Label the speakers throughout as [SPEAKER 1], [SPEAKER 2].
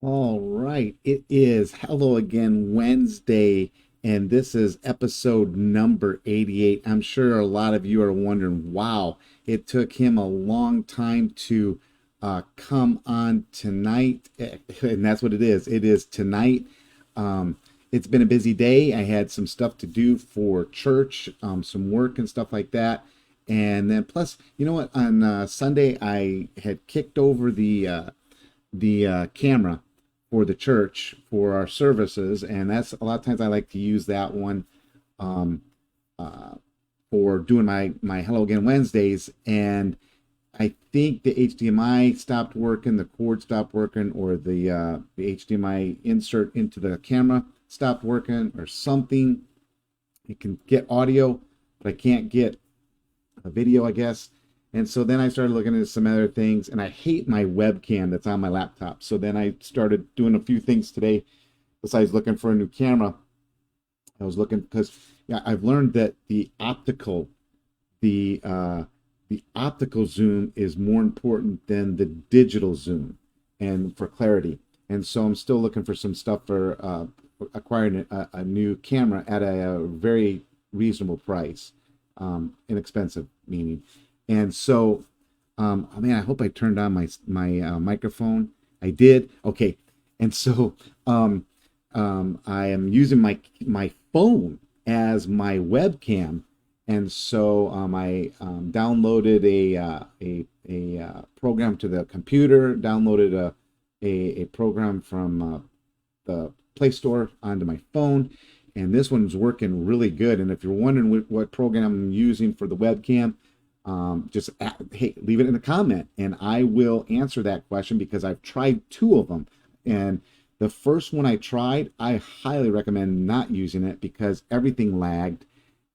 [SPEAKER 1] All right, it is Hello Again Wednesday, and this is episode number 88. I'm sure a lot of you are wondering, wow, it took him a long time to come on tonight, and that's what it is. It is tonight. Um, it's been a busy day. I had some stuff to do for church, some work and stuff like that. And then plus, you know what? On Sunday, I had kicked over the camera for the church for our services, and that's a lot of times I like to use that one um, uh, for doing my Hello Again Wednesdays. And I think the HDMI stopped working, the cord stopped working, or the HDMI insert into the camera stopped working, or something. It can get audio, but I can't get a video, I guess. And so then I started looking into some other things, and I hate my webcam that's on my laptop. So then I started doing a few things today besides looking for a new camera. I was looking because yeah, I've learned that the the optical zoom is more important than the digital zoom, and for clarity. And so I'm still looking for some stuff for acquiring a new camera at a very reasonable price, inexpensive meaning. And so, oh man, I hope I turned on my microphone. I did. Okay. And so, I am using my phone as my webcam, and so I downloaded a program to the computer, downloaded a program from the Play Store onto my phone, and this one's working really good. And if you're wondering what program I'm using for the webcam, hey, leave it in a comment, and I will answer that question because I've tried two of them, and the first one I tried, I highly recommend not using it because everything lagged.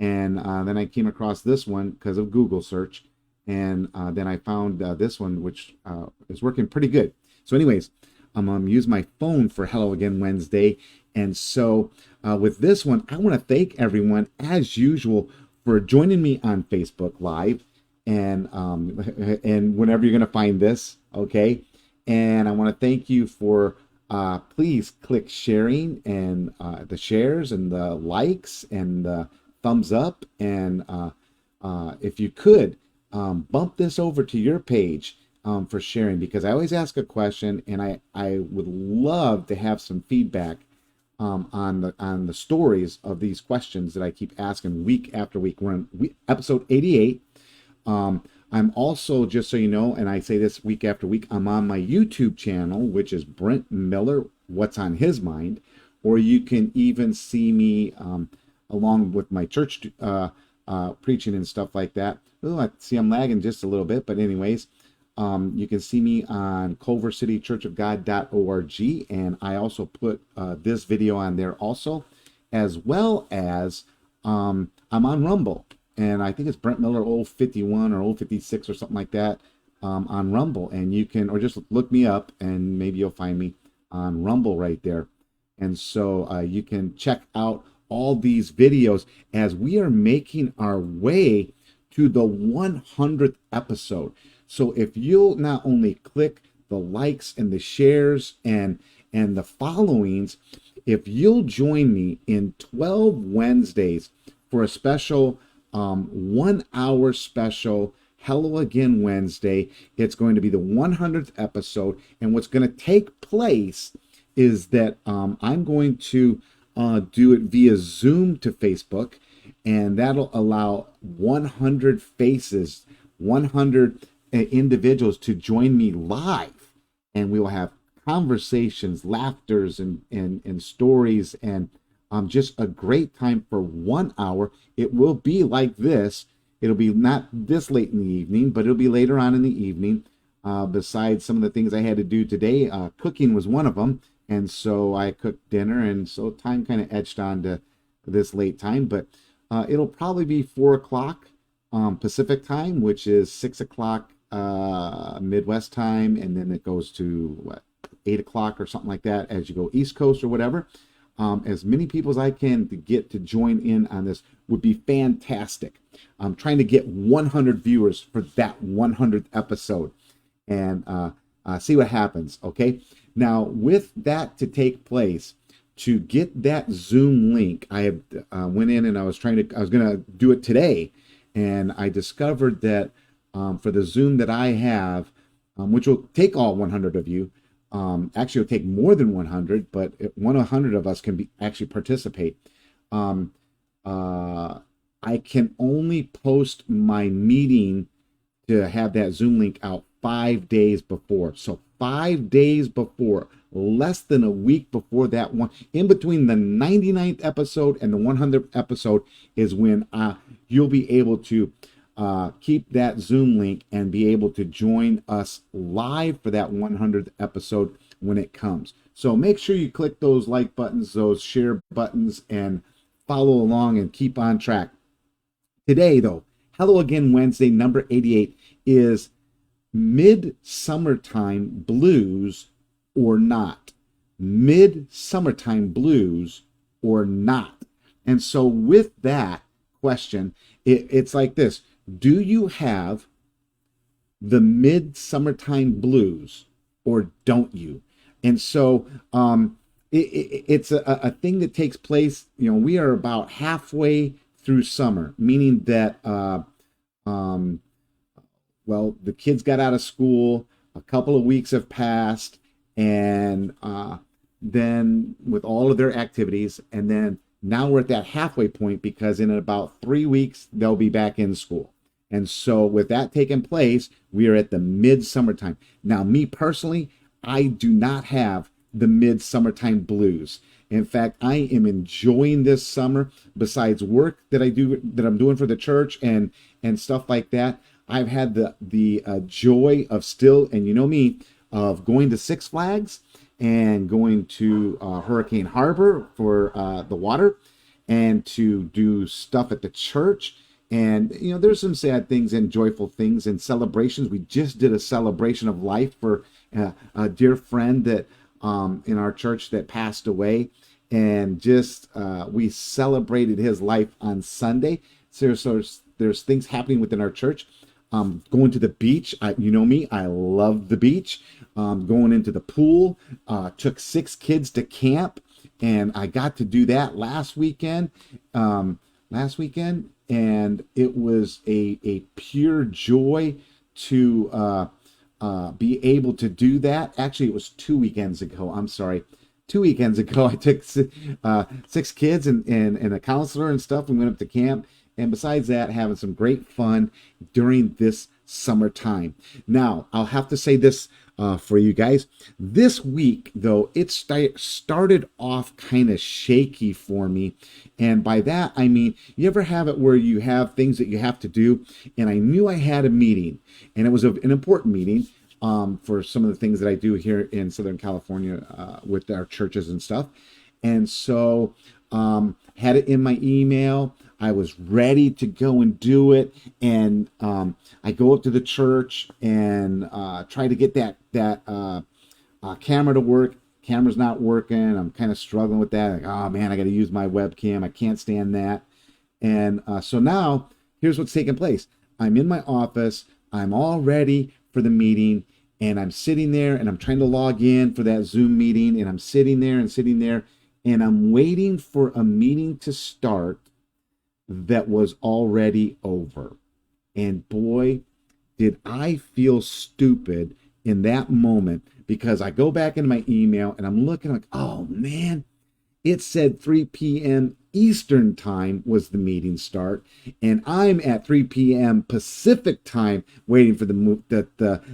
[SPEAKER 1] And then I came across this one because of Google search, and then I found this one, which is working pretty good. So, anyways, I'm gonna use my phone for Hello Again Wednesday, and so with this one, I want to thank everyone as usual for joining me on Facebook Live, and and whenever you're gonna find this, okay. And I want to thank you for please click sharing, and the shares and the likes and the thumbs up, and if you could bump this over to your page for sharing, because I always ask a question, and I would love to have some feedback on the stories of these questions that I keep asking week after week. We're on episode 88. I'm also, just so you know, and I say this week after week, I'm on my YouTube channel, which is Brent Miller, What's on His Mind, or you can even see me along with my church preaching and stuff like that. Oh, I see I'm lagging just a little bit, but anyways, you can see me on culvercitychurchofgod.org, and I also put this video on there also, as well as I'm on Rumble, and I think it's Brent Miller old 51 or old 56 or something like that on Rumble, and you can, or just look me up and maybe you'll find me on Rumble right there. And so you can check out all these videos as we are making our way to the 100th episode. So if you'll not only click the likes and the shares and the followings, if you'll join me in 12 Wednesdays for a special 1 hour special Hello Again Wednesday. It's going to be the 100th episode, and what's going to take place is that I'm going to do it via Zoom to Facebook, and that'll allow 100 faces, 100 individuals to join me live, and we will have conversations, laughters, and stories, and just a great time for 1 hour. It will be like this. It'll be not this late in the evening, but it'll be later on in the evening. Besides some of the things I had to do today, cooking was one of them. And so I cooked dinner, and so time kind of edged on to this late time. But it'll probably be 4 o'clock Pacific time, which is 6 o'clock Midwest time. And then it goes to, what, 8 o'clock or something like that as you go East Coast or whatever. As many people as I can to get to join in on this would be fantastic. I'm trying to get 100 viewers for that 100th episode, and see what happens. Okay. Now, with that to take place, to get that Zoom link, I have went in and I was going to do it today, and I discovered that for the Zoom that I have, which will take all 100 of you, actually it'll take more than 100, but 100 of us can actually participate. Um, I can only post my meeting to have that Zoom link out 5 days before. So 5 days before, less than a week before that one, in between the 99th episode and the 100th episode is when you'll be able to keep that Zoom link and be able to join us live for that 100th episode when it comes. So make sure you click those like buttons, those share buttons, and follow along and keep on track. Today, though, Hello Again Wednesday, number 88, is Mid-Summertime Blues or Not. Mid-Summertime Blues or Not. And so with that question, it's like this. Do you have the mid-summertime blues or don't you? And so it's a thing that takes place, we are about halfway through summer, meaning that, well, the kids got out of school, a couple of weeks have passed, and then with all of their activities, and then now we're at that halfway point because in about 3 weeks, they'll be back in school. And so with that taking place, we are at the mid-summertime. Now, me personally, I do not have the mid-summertime blues. In fact, I am enjoying this summer. Besides work that I'm doing for the church and stuff like that, I've had the joy of still, and you know me, of going to Six Flags and going to Hurricane Harbor for the water, and to do stuff at the church. And, there's some sad things and joyful things and celebrations. We just did a celebration of life for a dear friend that in our church that passed away. And just we celebrated his life on Sunday. So there's things happening within our church. Going to the beach. You know me, I love the beach. Going into the pool. Took 6 kids to camp. And I got to do that last weekend. And it was a pure joy to be able to do that. Actually, it was 2 weekends ago. I'm sorry. 2 weekends ago, I took 6 kids and a counselor and stuff. We went up to camp. And besides that, having some great fun during this summertime. Now, I'll have to say this for you guys. This week, though, it started off kind of shaky for me. And by that, I mean, you ever have it where you have things that you have to do? And I knew I had a meeting, and it was an important meeting for some of the things that I do here in Southern California with our churches and stuff. And so had it in my email. I was ready to go and do it, and I go up to the church and try to get that camera to work. Camera's not working. I'm kind of struggling with that. Like, oh man, I got to use my webcam. I can't stand that. And so now, here's what's taking place. I'm in my office. I'm all ready for the meeting, and I'm sitting there, and I'm trying to log in for that Zoom meeting, and I'm sitting there, and I'm waiting for a meeting to start that was already over. And boy, did I feel stupid in that moment, because I go back into my email and I'm looking like, oh man, it said 3 p.m. Eastern time was the meeting start, and I'm at 3 p.m. Pacific time waiting for the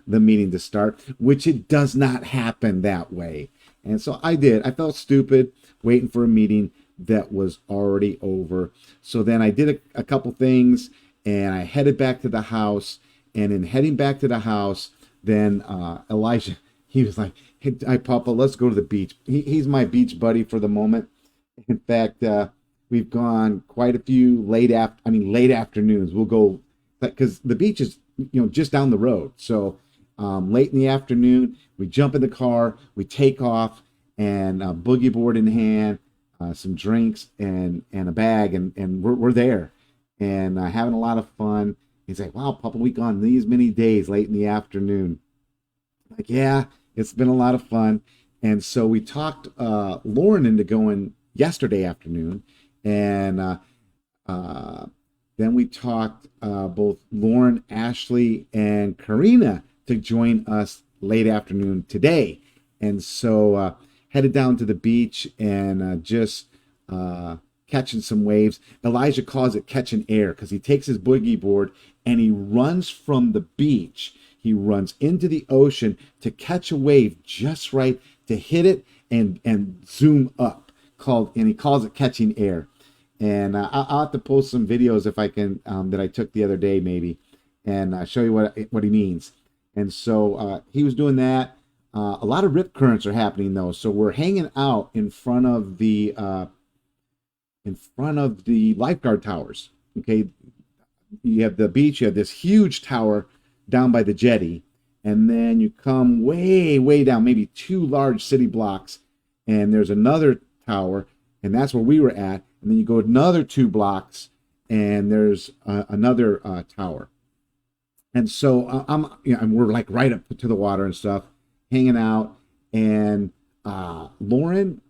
[SPEAKER 1] meeting to start, which it does not happen that way. And so I felt stupid waiting for a meeting that was already over. So then I did a couple things, and I headed back to the house. And in heading back to the house, then Elijah, he was like, hey, Papa, let's go to the beach. He's my beach buddy for the moment. In fact, we've gone quite a few late afternoons. We'll go, because the beach is just down the road. So late in the afternoon, we jump in the car, we take off, and boogie board in hand, some drinks and a bag, and we're there, and having a lot of fun. He's like, wow, Papa, we gone these many days late in the afternoon. Like, yeah, it's been a lot of fun. And so we talked Lauren into going yesterday afternoon, and uh, then we talked both Lauren, Ashley, and Karina to join us late afternoon today. And so headed down to the beach and just uh, catching some waves. Elijah calls it catching air because he takes his boogie board and he runs from the beach. He runs into the ocean to catch a wave just right to hit it and zoom up. And he calls it catching air. And I'll have to post some videos if I can that I took the other day maybe, and show you what he means. And so he was doing that. A lot of rip currents are happening though, so we're hanging out in front of the lifeguard towers. Okay, you have the beach, you have this huge tower down by the jetty, and then you come way down, maybe two large city blocks, and there's another tower, and that's where we were at. And then you go another 2 blocks, and there's another tower. And so we're like right up to the water and stuff, hanging out. And Lauren,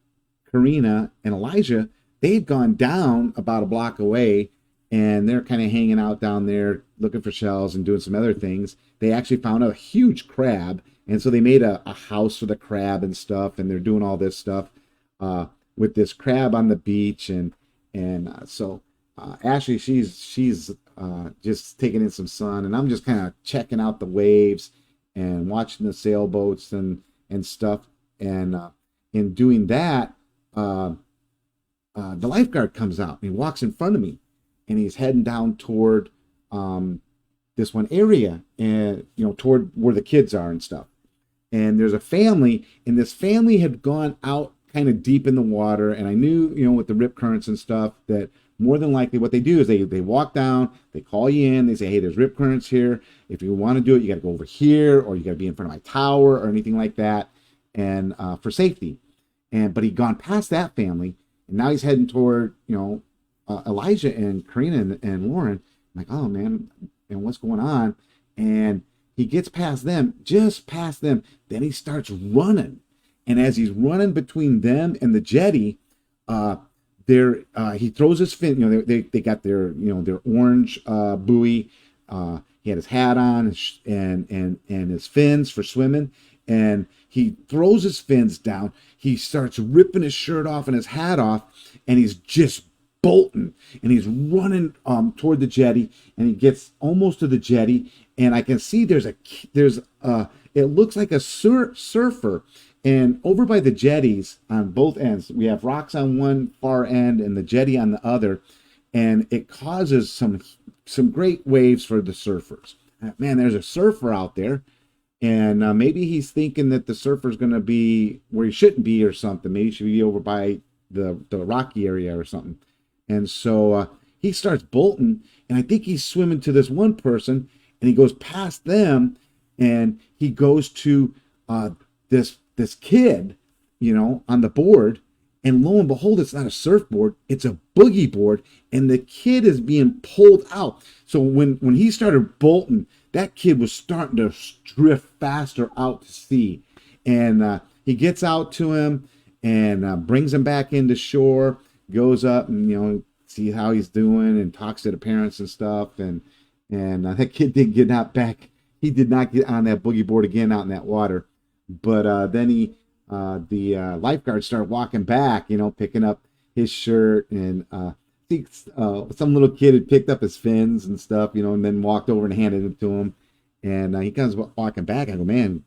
[SPEAKER 1] Karina, and Elijah, they'd gone down about a block away, and they're kind of hanging out down there looking for shells and doing some other things. They actually found a huge crab, and so they made a house for the crab and stuff, and they're doing all this stuff with this crab on the beach. And Ashley, she's just taking in some sun, and I'm just kind of checking out the waves and watching the sailboats and stuff. And in doing that, the lifeguard comes out and he walks in front of me, and he's heading down toward this one area, and toward where the kids are and stuff. And there's a family, and this family had gone out kind of deep in the water, and I knew, with the rip currents and stuff, that more than likely what they do is they walk down, they call you in, they say, hey, there's rip currents here. If you want to do it, you got to go over here, or you got to be in front of my tower or anything like that, and for safety. But he'd gone past that family, and now he's heading toward Elijah and Karina and Lauren. I'm like, oh man, and what's going on? And he gets past them, just past them, then he starts running. And as he's running between them and the jetty, he throws his fin. They got their orange buoy. He had his hat on and his fins for swimming. And he throws his fins down. He starts ripping his shirt off and his hat off, and he's just bolting. And he's running toward the jetty, and he gets almost to the jetty, and I can see it looks like a surfer. And over by the jetties on both ends, we have rocks on one far end and the jetty on the other, and it causes some great waves for the surfers. Man, there's a surfer out there, and maybe he's thinking that the surfer's going to be where he shouldn't be or something. Maybe he should be over by the rocky area or something. And so he starts bolting, and I think he's swimming to this one person, and he goes past them, and he goes to this kid, on the board, and lo and behold, it's not a surfboard, it's a boogie board, and the kid is being pulled out. So when he started bolting, that kid was starting to drift faster out to sea. And he gets out to him and brings him back into shore, goes up and, see how he's doing and talks to the parents and stuff. And that kid didn't get out back. He did not get on that boogie board again out in that water. But then the lifeguard started walking back, picking up his shirt, and I think some little kid had picked up his fins and stuff, and then walked over and handed it to him. And he comes walking back. I go, man,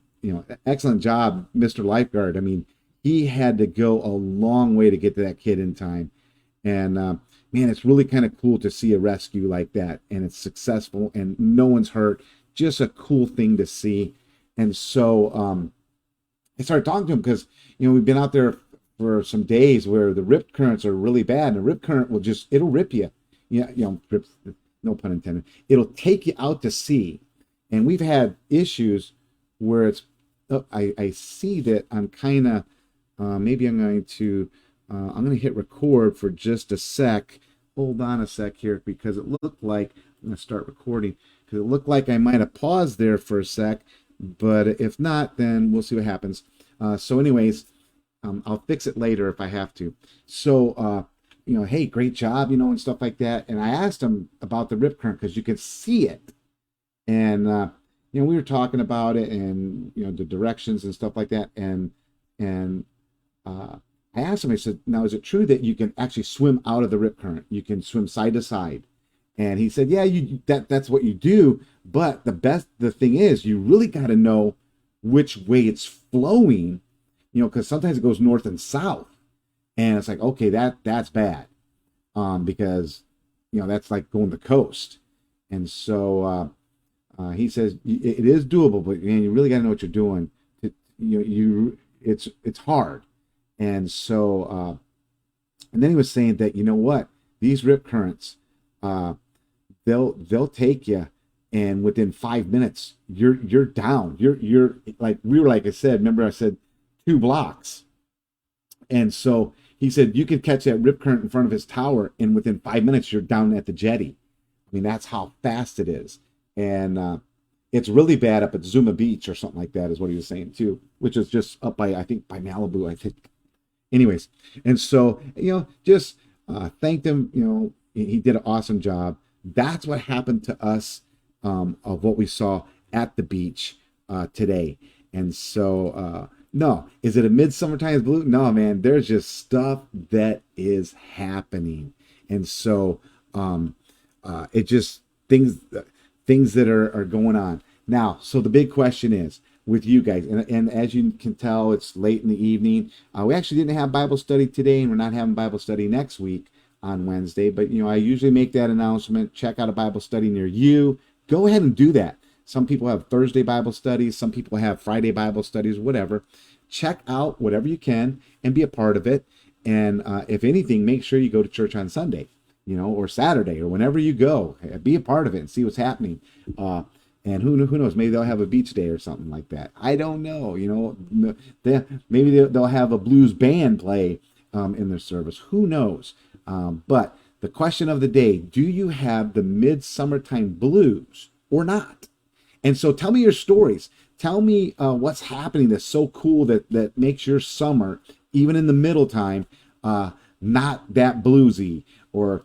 [SPEAKER 1] excellent job, Mr. Lifeguard. I mean, he had to go a long way to get to that kid in time. And man, it's really kind of cool to see a rescue like that, and it's successful, and no one's hurt. Just a cool thing to see. And so I started talking to him because, we've been out there for some days where the rip currents are really bad, and a rip current it'll rip you. Rips, no pun intended. It'll take you out to sea. And we've had issues where I see that I'm kind of, maybe I'm going to hit record for just a sec. Hold on a sec here, because it looked like, I'm going to start recording, because it looked like I might have paused there for a sec. But if not, then we'll see what happens. So anyways, I'll fix it later if I have to. So, hey, great job, and stuff like that. And I asked him about the rip current because you could see it. And, we were talking about it and, the directions and stuff like that. And uh, I asked him, I said, now, is it true that you can actually swim out of the rip current? You can swim side to side. And he said, yeah, that's what you do. But the thing is, you really got to know which way it's flowing, because sometimes it goes north and south. And it's like, okay, that's bad. Because, that's like going the coast. And so he says it is doable, but man, you really got to know what you're doing. It's hard. And so, and then he was saying that, what, these rip currents, they'll take you, and within 5 minutes you're down. You're like I said, remember I said 2 blocks. And so he said you could catch that rip current in front of his tower, and within 5 minutes you're down at the jetty. I mean, that's how fast it is. And it's really bad up at Zuma Beach or something like that, is what he was saying too, which is just up by, I think, by Malibu, I think. Anyways, and so, just thanked him. He did an awesome job. That's what happened to us, of what we saw at the beach today. And so, no, is it a Midsummer Times Blue? No, man, there's just stuff that is happening. And so, it just things that are going on now. So the big question is with you guys, and as you can tell, it's late in the evening. We actually didn't have Bible study today, and we're not having Bible study next week on Wednesday. But I usually make that announcement. Check out a Bible study near you. Go ahead and do that. Some people have Thursday Bible studies. Some people have Friday Bible studies. Whatever. Check out whatever you can and be a part of it. And if anything, make sure you go to church on Sunday, or Saturday, or whenever you go. Be a part of it and see what's happening. And who knows? Maybe they'll have a beach day or something like that. I don't know. Maybe they'll have a blues band play in their service. Who knows? But the question of the day: do you have the midsummertime blues or not? And so, tell me your stories. Tell me what's happening that's so cool that makes your summer, even in the middle time, not that bluesy. Or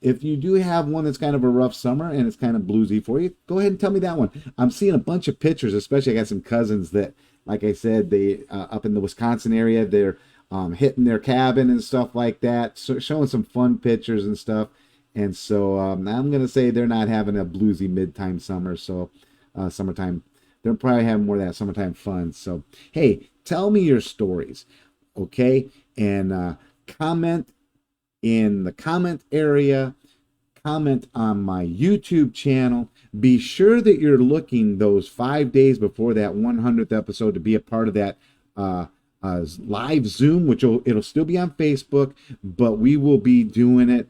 [SPEAKER 1] if you do have one that's kind of a rough summer and it's kind of bluesy for you, go ahead and tell me that one. I'm seeing a bunch of pictures, especially I got some cousins that, like I said, they up in the Wisconsin area, they're hitting their cabin and stuff like that, so showing some fun pictures and stuff. And so I'm going to say they're not having a bluesy mid-time summer, so summertime, they're probably having more of that summertime fun. So, hey, tell me your stories, okay? And comment in the comment area, comment on my YouTube channel. Be sure that you're looking those 5 days before that 100th episode to be a part of that live Zoom, which it'll still be on Facebook, but we will be doing it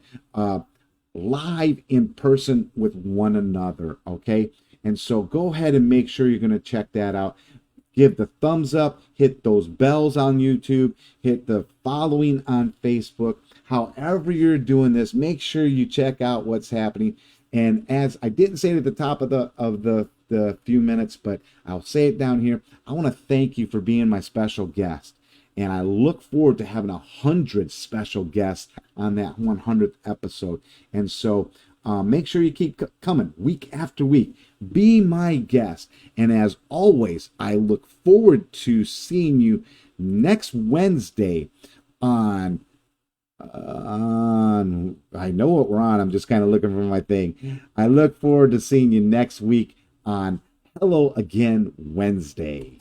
[SPEAKER 1] live in person with one another, okay? And so go ahead and make sure you're going to check that out. Give the thumbs up, hit those bells on YouTube, hit the following on Facebook. However you're doing this, make sure you check out what's happening. And as I didn't say it at the top of the few minutes, but I'll say it down here, I want to thank you for being my special guest. And I look forward to having 100 special guests on that 100th episode. And so make sure you keep coming week after week. Be my guest. And as always, I look forward to seeing you next Wednesday on I know what we're on. I'm just kind of looking for my thing. I look forward to seeing you next week on Hello Again Wednesday.